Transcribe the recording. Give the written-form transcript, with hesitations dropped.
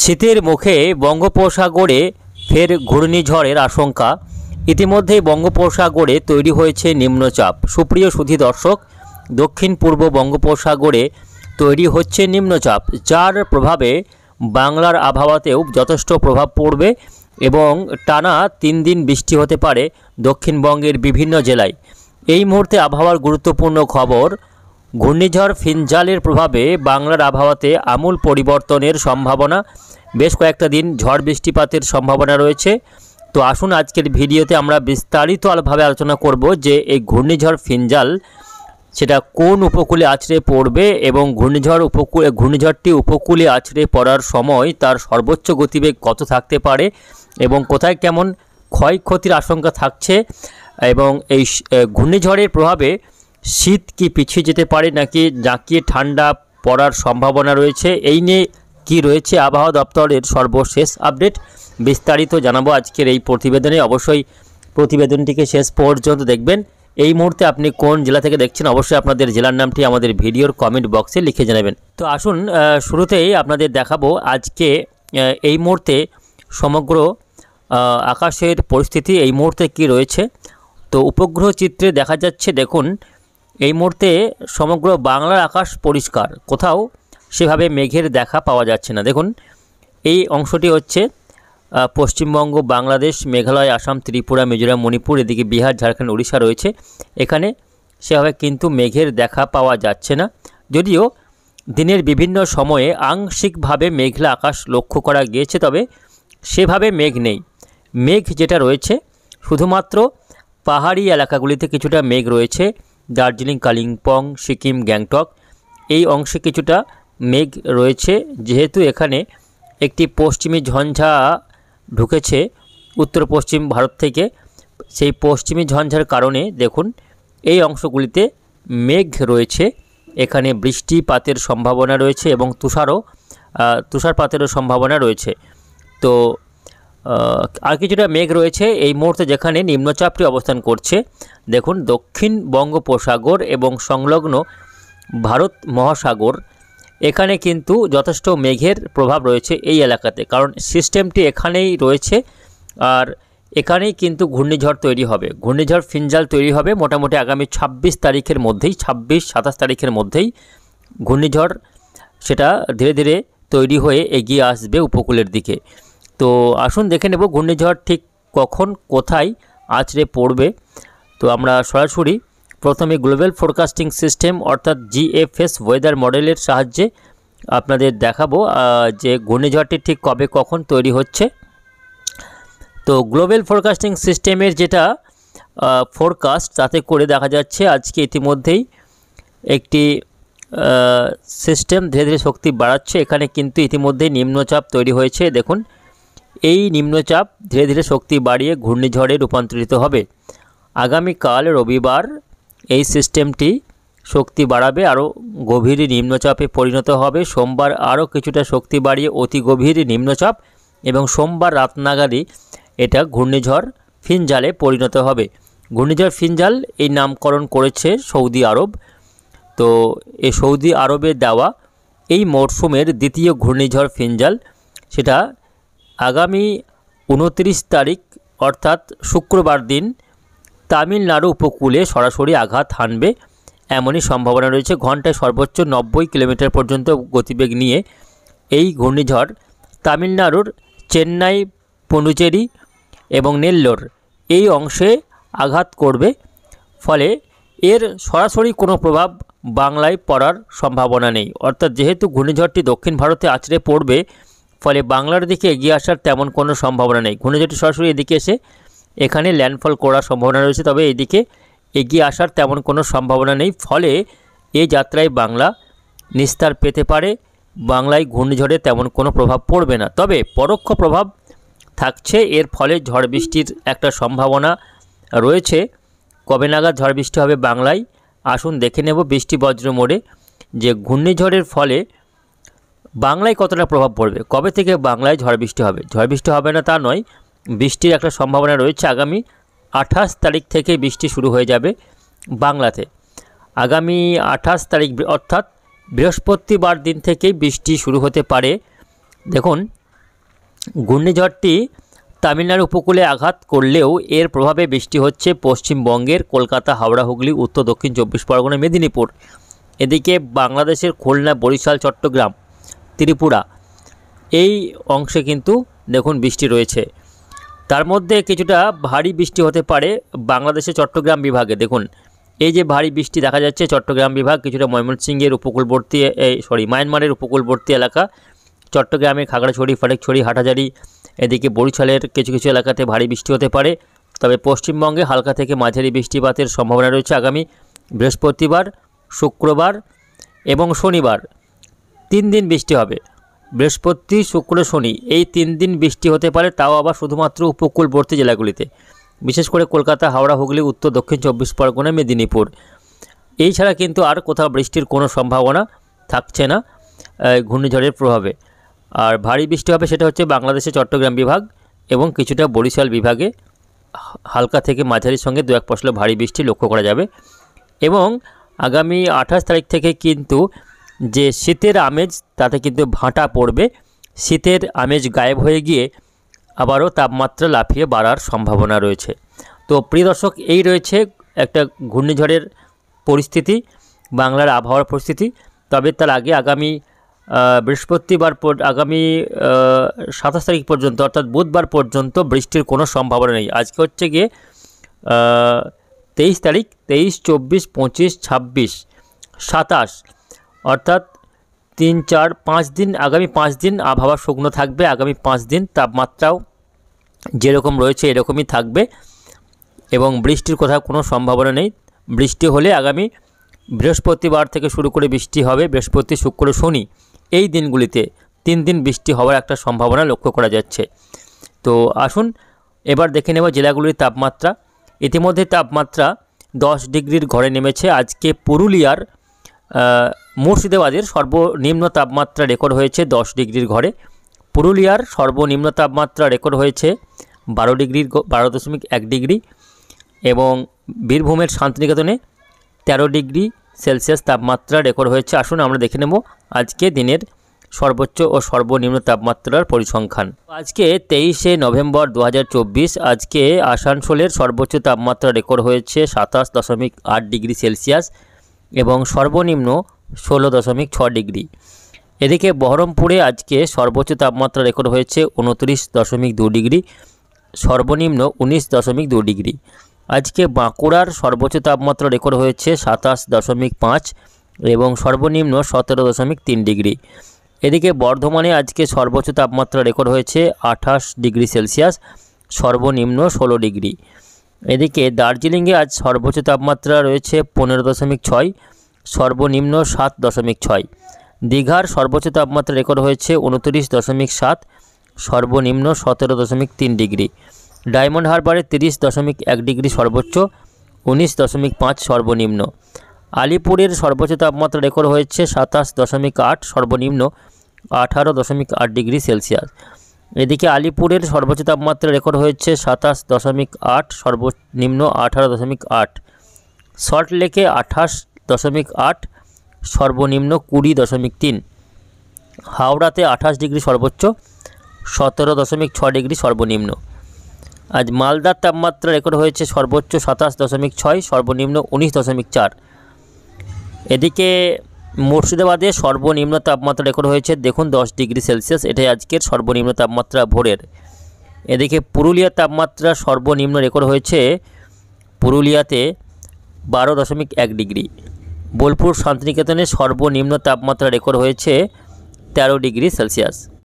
শীতের মুখে বঙ্গোপসাগরে ফের ঘূর্ণিঝড়ের আশঙ্কা। ইতিমধ্যেই বঙ্গোপসাগরে তৈরি হয়েছে নিম্নচাপ। সুপ্রিয় সুধী দর্শক, দক্ষিণ পূর্ব বঙ্গোপসাগরে তৈরি হচ্ছে নিম্নচাপ, যার প্রভাবে বাংলার আবহাওয়াতেও যথেষ্ট প্রভাব পড়বে এবং টানা 3 দিন বৃষ্টি হতে পারে দক্ষিণবঙ্গের বিভিন্ন জেলায়। এই মুহূর্তে আবহাওয়ার গুরুত্বপূর্ণ খবর, ঘূর্ণিঝড় ফিনজালের প্রভাবে বাংলার আবহাওয়াতে আমূল পরিবর্তনের সম্ভাবনা। বেশ কয়েকটা দিন ঝড় বৃষ্টিপাতের সম্ভাবনা রয়েছে। তো আসুন আজকের ভিডিওতে আমরা বিস্তারিতভাবে আলোচনা করব যে এই ঘূর্ণিঝড় ফিনজাল সেটা কোন উপকূলে আছড়ে পড়বে এবং ঘূর্ণিঝড়টি উপকূলে আছড়ে পড়ার সময় তার সর্বোচ্চ গতিবেগ কত থাকতে পারে এবং কোথায় কেমন ক্ষয়ক্ষতির আশঙ্কা থাকছে, এবং এই ঘূর্ণিঝড়ের প্রভাবে শীত কি পিছিয়ে যেতে পারে নাকি জাঁকিয়ে ঠান্ডা পড়ার সম্ভাবনা রয়েছে, এই নিয়ে কি রয়েছে আবহাওয়া দপ্তরের সর্বশেষ আপডেট বিস্তারিত জানাবো আজকের এই প্রতিবেদনে। অবশ্যই প্রতিবেদনটিকে শেষ পর্যন্ত দেখবেন। এই মুহূর্তে আপনি কোন জেলা থেকে দেখছেন অবশ্যই আপনাদের জেলার নামটি আমাদের ভিডিওর কমেন্ট বক্সে লিখে জানাবেন। তো আসুন শুরুতেই আপনাদের দেখাবো আজকে এই মুহূর্তে সমগ্র আকাশের পরিস্থিতি এই মুহূর্তে কি রয়েছে। তো উপগ্রহ চিত্রে দেখা যাচ্ছে, দেখুন এই মুহূর্তে সমগ্র বাংলার আকাশ পরিষ্কার, কোথাও সেভাবে মেঘের দেখা পাওয়া যাচ্ছে না। দেখুন এই অংশটি হচ্ছে পশ্চিমবঙ্গ, বাংলাদেশ, মেঘালয়, আসাম, ত্রিপুরা, মিজোরাম, মণিপুর, এদিকে বিহার, ঝাড়খণ্ড, উড়িষ্যা রয়েছে। এখানে সেভাবে কিন্তু মেঘের দেখা পাওয়া যাচ্ছে না, যদিও দিনের বিভিন্ন সময়ে আংশিকভাবে মেঘলা আকাশ লক্ষ্য করা গিয়েছে, তবে সেভাবে মেঘ নেই। মেঘ যেটা রয়েছে শুধুমাত্র পাহাড়ি এলাকাগুলিতে কিছুটা মেঘ রয়েছে, দার্জিলিং, কালিম্পং, সিকিম, গ্যাংটক এই অংশে কিছুটা মেঘ রয়েছে, যেহেতু এখানে একটি পশ্চিমী ঝঞ্ঝা ঢুকেছে উত্তর পশ্চিম ভারত থেকে। সেই পশ্চিমী ঝঞ্ঝার কারণে দেখুন এই অংশগুলিতে মেঘ রয়েছে, এখানে বৃষ্টিপাতের সম্ভাবনা রয়েছে এবং তুষারপাতেরও সম্ভাবনা রয়েছে। তো আর কিছুটা মেঘ রয়েছে এই মুহূর্তে যেখানে নিম্নচাপটি অবস্থান করছে। দেখুন দক্ষিণ বঙ্গোপসাগর এবং সংলগ্ন ভারত মহাসাগর, এখানে কিন্তু যথেষ্ট মেঘের প্রভাব রয়েছে এই এলাকাতে, কারণ সিস্টেমটি এখানেই রয়েছে আর এখানেই কিন্তু ঘূর্ণিঝড় তৈরি হবে। ঘূর্ণিঝড় ফিনজাল তৈরি হবে মোটামুটি আগামী 26 তারিখের মধ্যেই, 26-27 তারিখের মধ্যেই ঘূর্ণিঝড় সেটা ধীরে ধীরে তৈরি হয়ে এগিয়ে আসবে উপকূলের দিকে। তো আসুন দেখে নেব ঘূর্ণিঝড় ঠিক কখন কোথায় আছড়ে পড়বে। তো আমরা সরাসরি প্রথমে গ্লোবাল ফোরকাস্টিং সিস্টেম অর্থাৎ জিএফএস ওয়েদার মডেলের সাহায্যে আপনাদের দেখাবো যে ঘূর্ণিঝড়টি ঠিক কবে কখন তৈরি হচ্ছে। তো গ্লোবাল ফোরকাস্টিং সিস্টেমের যেটা ফোরকাস্ট, তাতে করে দেখা যাচ্ছে আজকে ইতিমধ্যেই একটি সিস্টেম ধীরে ধীরে শক্তি বাড়াচ্ছে। এখানে কিন্তু ইতিমধ্যেই নিম্নচাপ তৈরি হয়েছে। দেখুন এই নিম্নচাপ ধীরে ধীরে শক্তি বাড়িয়ে ঘূর্ণিঝড়ে রূপান্তরিত হবে। আগামীকাল রবিবার এই সিস্টেমটি শক্তি বাড়াবে, আরও গভীর নিম্নচাপে পরিণত হবে। সোমবার আরও কিছুটা শক্তি বাড়িয়ে অতি গভীর নিম্নচাপ এবং সোমবার রাত নাগাদই এটা ঘূর্ণিঝড় ফিনজালে পরিণত হবে। ঘূর্ণিঝড় ফিনজাল এই নামকরণ করেছে সৌদি আরব। তো এই সৌদি আরবে দেওয়া এই মরশুমের দ্বিতীয় ঘূর্ণিঝড় ফিনজাল সেটা আগামী 29 তারিখ অর্থাৎ শুক্রবার দিন তামিলনাড়ু উপকূলে সরাসরি আঘাত হানবে এমনই সম্ভাবনা রয়েছে। ঘন্টায় সর্বোচ্চ 90 কিলোমিটার পর্যন্ত গতিবেগ নিয়ে এই ঘূর্ণিঝড় তামিলনাড়ুর চেন্নাই, পুডুচেরি এবং নেল্লোর এই অংশে আঘাত করবে। ফলে এর সরাসরি কোনো প্রভাব বাংলায় পড়ার সম্ভাবনা নেই। অর্থাৎ যেহেতু ঘূর্ণিঝড়টি দক্ষিণ ভারতে আছড়ে পড়বে, ফলে বাংলার দিকে এগিয়ে আসার তেমন কোনো সম্ভাবনা নেই। ঘূর্ণিঝড়টি সরাসরি এদিকে এসে এখানে ল্যান্ডফল করার সম্ভাবনা রয়েছে, তবে এদিকে এগিয়ে আসার তেমন কোনো সম্ভাবনা নেই। ফলে এই যাত্রায় বাংলা নিস্তার পেতে পারে, বাংলায় ঘূর্ণিঝড়ে তেমন কোনো প্রভাব পড়বে না। তবে পরোক্ষ প্রভাব থাকছে, এর ফলে ঝড় বৃষ্টির একটা সম্ভাবনা রয়েছে। কবে নাগাদ ঝড় বৃষ্টি হবে বাংলায় আসুন দেখে নেব বৃষ্টি বজ্র মোড়ে, যে ঘূর্ণিঝড়ের ফলে বাংলায় কতটা প্রভাব পড়বে, কবে থেকে বাংলায় ঝড় বৃষ্টি হবে। ঝড় বৃষ্টি হবে না তা নয়, বৃষ্টির একটা সম্ভাবনা রয়েছে। আগামী 28 তারিখ থেকে বৃষ্টি শুরু হয়ে যাবে বাংলাতে। আগামী 28 তারিখ অর্থাৎ বৃহস্পতিবার দিন থেকেই বৃষ্টি শুরু হতে পারে। দেখুন ঘূর্ণিঝড়টি তামিলনাড়ু উপকূলে আঘাত করলেও এর প্রভাবে বৃষ্টি হচ্ছে পশ্চিমবঙ্গের কলকাতা, হাওড়া, হুগলি, উত্তর দক্ষিণ 24 পরগনা, মেদিনীপুর। এদিকে বাংলাদেশের খুলনা, বরিশাল, চট্টগ্রাম, ত্রিপুরা এই অংশে কিন্তু দেখুন বৃষ্টি রয়েছে। তার মধ্যে কিছুটা ভারী বৃষ্টি হতে পারে বাংলাদেশের চট্টগ্রাম বিভাগে। দেখুন এই যে ভারী বৃষ্টি দেখা যাচ্ছে চট্টগ্রাম বিভাগ, কিছুটা ময়মনসিংহের উপকূলবর্তী মায়ানমারের উপকূলবর্তী এলাকা, চট্টগ্রামে খাগড়াছড়ি, ফটিকছড়ি, হাটহাজারী, এদিকে বরিশালের কিছু কিছু এলাকাতে ভারী বৃষ্টি হতে পারে। তবে পশ্চিমবঙ্গে হালকা থেকে মাঝারি বৃষ্টিপাতের সম্ভাবনা রয়েছে আগামী বৃহস্পতিবার, শুক্রবার এবং শনিবার। 3 দিন বৃষ্টি হবে, বৃহস্পতি, শুক্র, শনি, এই 3 দিন বৃষ্টি হতে পারে, তাও আবার শুধুমাত্র উপকূলবর্তী জেলাগুলিতে, বিশেষ করে কলকাতা, হাওড়া, হুগলি, উত্তর দক্ষিণ 24 পরগনা, মেদিনীপুর। এই ছাড়া কিন্তু আর কোথাও বৃষ্টির কোনো সম্ভাবনা থাকছে না ঘূর্ণিঝড়ের প্রভাবে। আর ভারী বৃষ্টি হবে সেটা হচ্ছে বাংলাদেশের চট্টগ্রাম বিভাগ এবং কিছুটা বরিশাল বিভাগে হালকা থেকে মাঝারির সঙ্গে 2-1 পশলা ভারী বৃষ্টি লক্ষ্য করা যাবে। এবং আগামী 28 তারিখ থেকে কিন্তু যে শীতের আমেজ তাতে কিন্তু ভাঁটা পড়বে, শীতের আমেজ গায়েব হয়ে গিয়ে আবারও তাপমাত্রা লাফিয়ে বাড়ার সম্ভাবনা রয়েছে। তো প্রিয় দর্শক, এই রয়েছে একটা ঘূর্ণিঝড়ের পরিস্থিতি, বাংলার আবহাওয়ার পরিস্থিতি। তবে তার আগে আগামী বৃহস্পতিবার আগামী 27 তারিখ পর্যন্ত অর্থাৎ বুধবার পর্যন্ত বৃষ্টির কোনো সম্ভাবনা নেই। আজকে হচ্ছে গিয়ে 23 তারিখ, 23, 24, 25, 26, 27 অর্থাৎ 3, 4, 5 দিন, আগামী 5 দিন আবহাওয়া শুকনো থাকবে। আগামী 5 দিন তাপমাত্রাও যেরকম রয়েছে এরকমই থাকবে এবং বৃষ্টির কোথাও কোনো সম্ভাবনা নেই। বৃষ্টি হলে আগামী বৃহস্পতিবার থেকে শুরু করে বৃষ্টি হবে, বৃহস্পতি, শুক্র, শনি এই দিনগুলিতে 3 দিন বৃষ্টি হওয়ার একটা সম্ভাবনা লক্ষ্য করা যাচ্ছে। তো আসুন এবার দেখে নেব জেলাগুলির তাপমাত্রা। ইতিমধ্যে তাপমাত্রা 10 ডিগ্রির ঘরে নেমেছে। আজকে পুরুলিয়ার মুর্শিদাবাদের সর্বনিম্ন তাপমাত্রা রেকর্ড হয়েছে 10 ডিগ্রির ঘরে। পুরুলিয়ার সর্বনিম্ন তাপমাত্রা রেকর্ড হয়েছে 12.1 ডিগ্রি এবং বীরভূমের শান্তিনিকেতনে 13 ডিগ্রি সেলসিয়াস তাপমাত্রা রেকর্ড হয়েছে। আসুন আমরা দেখে নেব আজকে দিনের সর্বোচ্চ ও সর্বনিম্ন তাপমাত্রার পরিসংখ্যান। আজকে 23শে নভেম্বর 2024 আজকে আসানসোলের সর্বোচ্চ তাপমাত্রা রেকর্ড হয়েছে 27.8 ডিগ্রি সেলসিয়াস এবং সর্বনিম্ন 16.6 ডিগ্রি। এদিকে বহরমপুরে আজকে সর্বোচ্চ তাপমাত্রা রেকর্ড হয়েছে 29.2 ডিগ্রি, সর্বনিম্ন 19.2 ডিগ্রি। আজকে বাঁকুড়ার সর্বোচ্চ তাপমাত্রা রেকর্ড হয়েছে 27.5 এবং সর্বনিম্ন 17.3 ডিগ্রি। এদিকে বর্ধমানে আজকে সর্বোচ্চ তাপমাত্রা রেকর্ড হয়েছে 28 ডিগ্রি সেলসিয়াস, সর্বনিম্ন 16 ডিগ্রি। এদিকে দার্জিলিংয়ে আজ সর্বোচ্চ তাপমাত্রা রয়েছে 15.6, সর্বনিম্ন 7.6। দীঘার সর্বোচ্চ তাপমাত্রা রেকর্ড হয়েছে 29.7, সর্বনিম্ন 17.3 ডিগ্রি। ডায়মন্ড হারবারে 30.1 ডিগ্রি সর্বোচ্চ, 19.5 সর্বনিম্ন। আলিপুরের সর্বোচ্চ তাপমাত্রা রেকর্ড হয়েছে 27.8, সর্বনিম্ন 18.8 ডিগ্রি সেলসিয়াস। এদিকে আলিপুরের সর্বোচ্চ তাপমাত্রা রেকর্ড হয়েছে 27.8, সর্বনিম্ন 18.8। সল্টলেকে 28.8, সর্বনিম্ন 20.3। হাওড়াতে 28 ডিগ্রি সর্বোচ্চ, 17.6 ডিগ্রি সর্বনিম্ন। আজ মালদার তাপমাত্রা রেকর্ড হয়েছে সর্বোচ্চ 27.6, সর্বনিম্ন 19.4। এদিকে মুর্শিদাবাদে সর্বনিম্ন তাপমাত্রা রেকর্ড হয়েছে দেখুন 10 ডিগ্রি সেলসিয়াস, এটাই আজকের সর্বনিম্ন তাপমাত্রা ভোরের। এদিকে পুরুলিয়ার তাপমাত্রা সর্বনিম্ন রেকর্ড হয়েছে পুরুলিয়াতে 12.1 ডিগ্রি। বোলপুর শান্তিনিকেতনে সর্বনিম্ন তাপমাত্রা রেকর্ড হয়েছে 13 ডিগ্রি সেলসিয়াস।